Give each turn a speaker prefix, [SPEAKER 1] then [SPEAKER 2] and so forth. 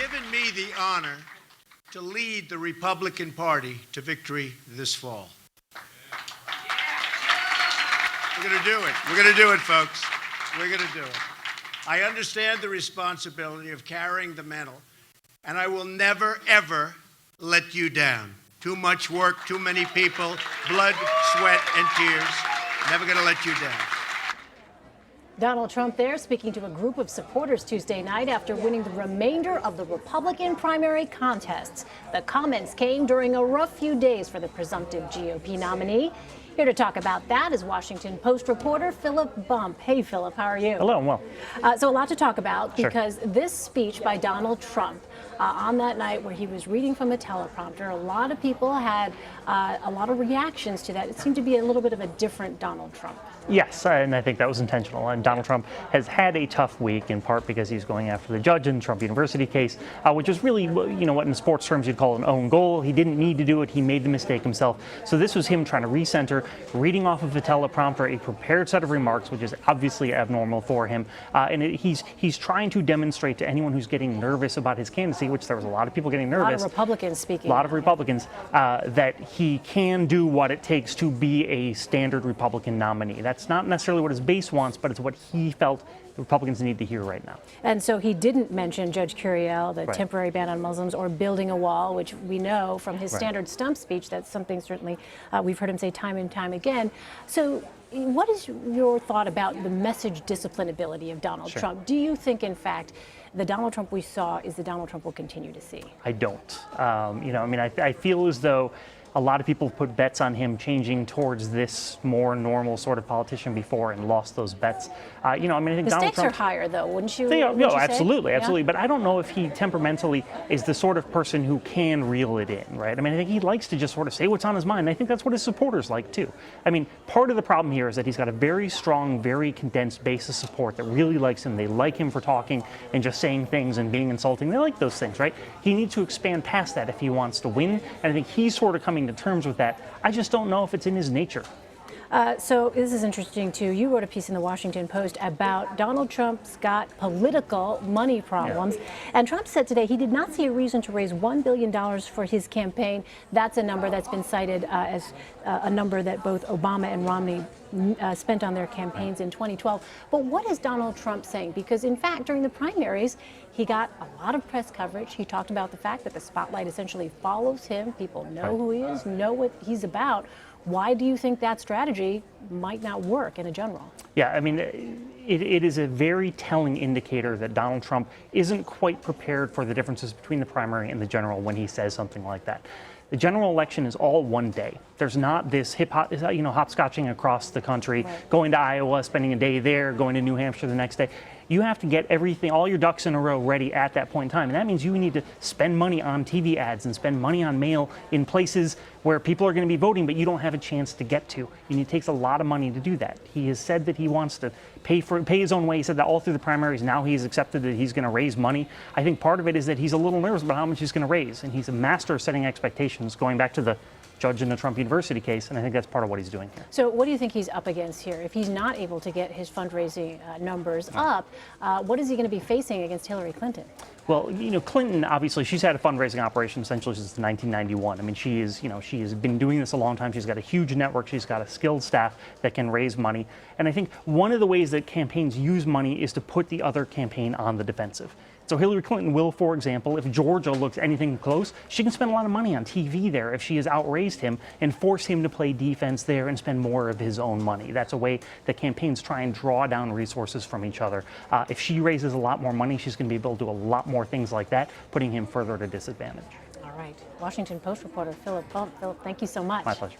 [SPEAKER 1] given me the honor to lead the Republican Party to victory this fall. We're going to do it. We're going to do it, folks. We're going to do it. I understand the responsibility of carrying the mantle, and I will never, ever let you down. Too much work, too many people, blood, sweat, and tears. Never going to let you down.
[SPEAKER 2] Donald Trump there speaking to a group of supporters Tuesday night after winning the remainder of the Republican primary contests. The comments came during a rough few days for the presumptive GOP nominee. Here to talk about that is Washington Post reporter Philip Bump. Hey, Philip, how are you?
[SPEAKER 3] Hello, I'm well.
[SPEAKER 2] So a lot to talk about because
[SPEAKER 3] Sure.
[SPEAKER 2] this speech by Donald Trump on that night where he was reading from a teleprompter, a lot of people had a lot of reactions to that. It seemed to be a little bit of a different Donald Trump.
[SPEAKER 3] Yes, and I think that was intentional. And Donald Trump has had a tough week, in part because he's going after the judge in the Trump University case, which is really, you know, what in sports terms you'd call an own goal. He didn't need to do it. He made the mistake himself. So this was him trying to recenter, reading off of a teleprompter, a prepared set of remarks, which is obviously abnormal for him. He's trying to demonstrate to anyone who's getting nervous about his candidacy, which there was a lot of people getting nervous.
[SPEAKER 2] A lot of Republicans speaking.
[SPEAKER 3] A lot of Republicans, that he can do what it takes to be a standard Republican nominee. That's not necessarily what his base wants, but it's what he felt the Republicans need to hear right now.
[SPEAKER 2] And so he didn't mention Judge Curiel, the
[SPEAKER 3] Right.
[SPEAKER 2] temporary ban on Muslims, or building a wall, which we know from his
[SPEAKER 3] Right.
[SPEAKER 2] standard stump speech, that's something certainly we've heard him say time and time again. So what is your thought about the message discipline ability of Donald
[SPEAKER 3] Sure.
[SPEAKER 2] Trump? Do you think, in fact, the Donald Trump we saw is the Donald Trump we'll continue to see?
[SPEAKER 3] I don't. I feel as though a lot of people put bets on him changing towards this more normal sort of politician before and lost those bets. I think
[SPEAKER 2] The
[SPEAKER 3] Donald
[SPEAKER 2] stakes
[SPEAKER 3] Trump,
[SPEAKER 2] are higher, though, wouldn't you?
[SPEAKER 3] They are,
[SPEAKER 2] wouldn't
[SPEAKER 3] no,
[SPEAKER 2] you say?
[SPEAKER 3] absolutely,
[SPEAKER 2] Yeah?
[SPEAKER 3] absolutely. But I don't know if he temperamentally is the sort of person who can reel it in, right? I mean, I think he likes to just sort of say what's on his mind. I think that's what his supporters like, too. I mean, part of the problem here is that he's got a very strong, very condensed base of support that really likes him. They like him for talking and just saying things and being insulting. They like those things, right? He needs to expand past that if he wants to win. And I think he's sort of coming to terms with that. I just don't know if it's in his nature.
[SPEAKER 2] So this is interesting, too. You wrote a piece in the Washington Post about Donald Trump's got political money problems. And Trump said today he did not see a reason to raise $1 billion for his campaign. That's a number that's been cited as a number that both Obama and Romney spent on their campaigns in 2012. But what is Donald Trump saying? Because, in fact, during the primaries, he got a lot of press coverage. He talked about the fact that the spotlight essentially follows him. People know who he is, know what he's about. Why do you think that strategy might not work in a general?
[SPEAKER 3] Yeah, I mean, it is a very telling indicator that Donald Trump isn't quite prepared for the differences between the primary and the general when he says something like that. The general election is all one day. There's not this hopscotching across the country, going to Iowa, spending a day there, going to New Hampshire the next day. You have to get everything, all your ducks in a row ready at that point in time. And that means you need to spend money on TV ads and spend money on mail in places where people are going to be voting, but you don't have a chance to get to. And it takes a lot of money to do that. He has said that he wants to pay his own way. He said that all through the primaries. Now he's accepted that he's going to raise money. I think part of it is that he's a little nervous about how much he's going to raise. And he's a master of setting expectations, going back to the judge in the Trump University case, and I think that's part of what he's doing here.
[SPEAKER 2] So what do you think he's up against here? If he's not able to get his fundraising numbers up, what is he going to be facing against Hillary Clinton?
[SPEAKER 3] Well, Clinton, obviously, she's had a fundraising operation essentially since 1991. I mean, she has been doing this a long time. She's got a huge network. She's got a skilled staff that can raise money. And I think one of the ways that campaigns use money is to put the other campaign on the defensive. So Hillary Clinton will, for example, if Georgia looks anything close, she can spend a lot of money on TV there if she has outraised him and force him to play defense there and spend more of his own money. That's a way that campaigns try and draw down resources from each other. If she raises a lot more money, she's going to be able to do a lot more things like that, putting him further at a disadvantage.
[SPEAKER 2] All right. Washington Post reporter Philip Bump. Philip, thank you so much.
[SPEAKER 3] My pleasure.